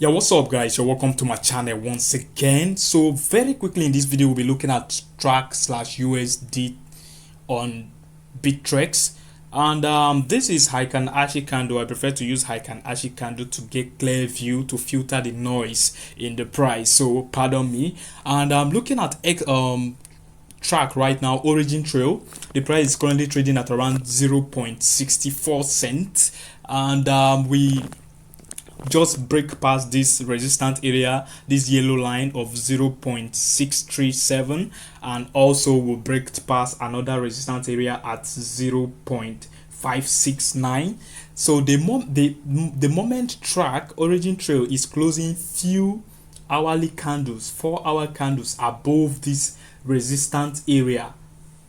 Yeah, what's up guys? You're welcome to my channel once again. So very quickly in this video we'll be looking at TRAC slash USD on Bittrex, and this is Heikan Ashi candle. I prefer to use Heikan Ashi candle to get clear view to filter the noise in the price, so pardon me. And I'm looking at TRAC right now, OriginTrail. The price is currently trading at around 0.64 cents, and we just break past this resistance area, this yellow line of 0.637, and also will break past another resistance area at 0.569. so the moment TRAC OriginTrail is closing few hourly candles, 4-hour candles above this resistance area,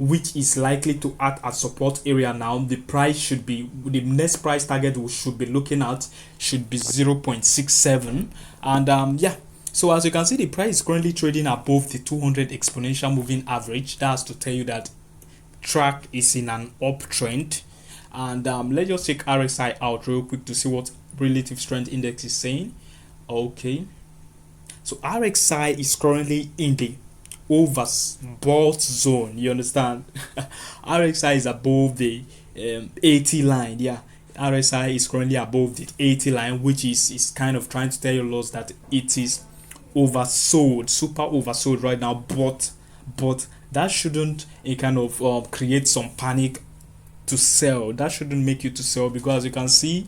which is likely to act as support area, now the price should be, the next price target we should be looking at should be 0.67. And yeah, so as you can see, the price is currently trading above the 200 exponential moving average. That's to tell you that TRAC is in an uptrend. And let's just check RSI out real quick to see what relative strength index is saying. Okay, so RXI is currently in the overbought zone, you understand. RXI is above the 80 line. Yeah, RSI is currently above the 80 line, which is kind of trying to tell you lots that it is oversold, super oversold right now. But that shouldn't kind of create some panic to sell. That shouldn't make you to sell, because as you can see,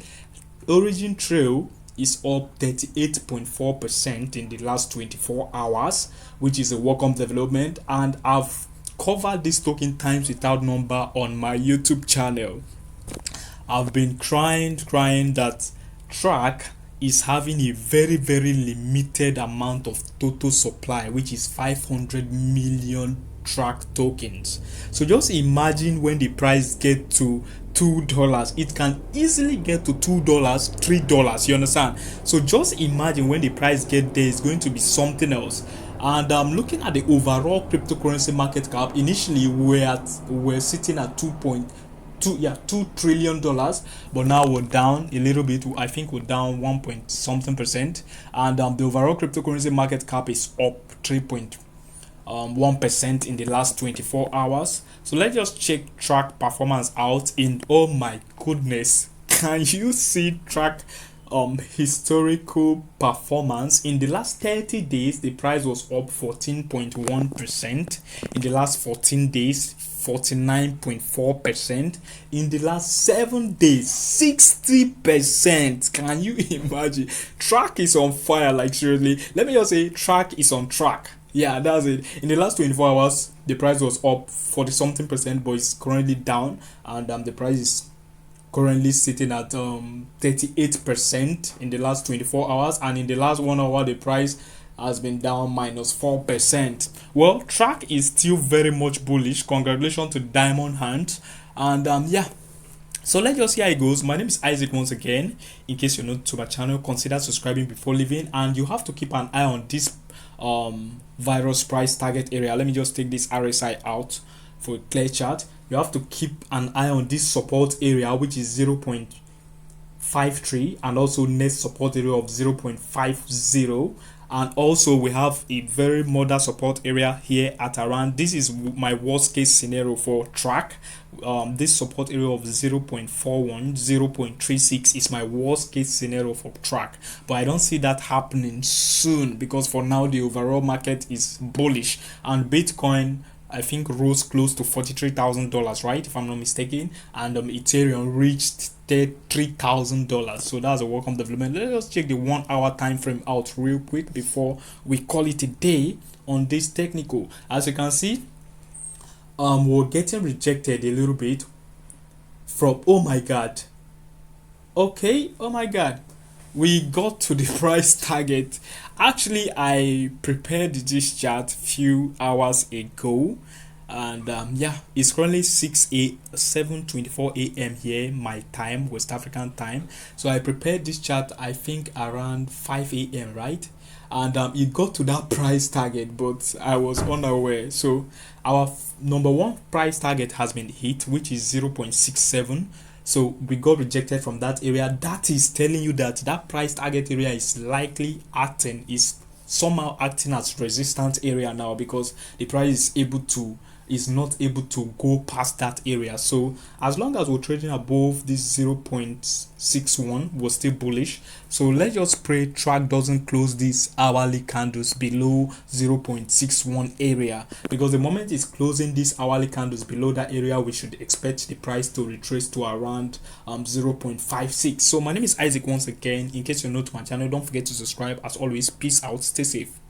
OriginTrail is up 38.4% in the last 24 hours, which is a welcome development. And I've covered this token times without number on my YouTube channel. I've been crying that TRAC is having a very limited amount of total supply, which is 500 million TRAC tokens. So just imagine when the price get to $2, it can easily get to $2, $3, you understand. So just imagine when the price get there, it's going to be something else. And looking at the overall cryptocurrency market cap, initially we're sitting at 2 trillion dollars, but now we're down a little bit. I think we're down 1 point something percent, and the overall cryptocurrency market cap is up 3.1% in the last 24 hours. So let's just check TRAC performance out. In, oh my goodness, can you see TRAC historical performance? In the last 30 days the price was up 14.1%. In the last 14 days 49.4%. In the last 7 days 60%. Can you imagine? TRAC is on fire, like seriously. Let me just say, TRAC is on track. Yeah, that's it. In the last 24 hours the price was up 40 something percent, but it's currently down, and the price is currently sitting at 38% in the last 24 hours, and in the last 1 hour the price has been down -4%. Well, TRAC is still very much bullish. Congratulations to Diamond Hands. And yeah, so let's just see how it goes. My name is Isaac once again. In case you're new to my channel, consider subscribing before leaving, and you have to keep an eye on this virus price target area. Let me just take this RSI out for a clear chart. You have to keep an eye on this support area, which is 0.53, and also next support area of 0.50. And also we have a very moderate support area here at around, this is my worst case scenario for TRAC. This support area of 0.41, 0.36 is my worst case scenario for TRAC, but I don't see that happening soon, because for now the overall market is bullish, and Bitcoin I think rose close to $43,000, right, if I'm not mistaken, and Ethereum reached $3,000. so that's a welcome development. Let us check the 1 hour time frame out real quick before we call it a day on this technical. As you can see, we're getting rejected a little bit from, oh my god, okay, oh my god, we got to the price target. Actually, I prepared this chart few hours ago, and yeah, it's currently 7:24 a.m. here, my time, West African time. So I prepared this chart I think around 5 a.m. right, and it got to that price target, but I was unaware. So our number one price target has been hit, which is 0.67. So we got rejected from that area. That is telling you that that price target area is likely acting, is somehow acting as resistance area now, because the price is not able to go past that area. So as long as we're trading above this 0.61, we're still bullish. So let's just pray TRAC doesn't close these hourly candles below 0.61 area, because the moment it's closing these hourly candles below that area, we should expect the price to retrace to around 0.56. So my name is Isaac once again. In case you're new to my channel, don't forget to subscribe. As always, peace out, stay safe.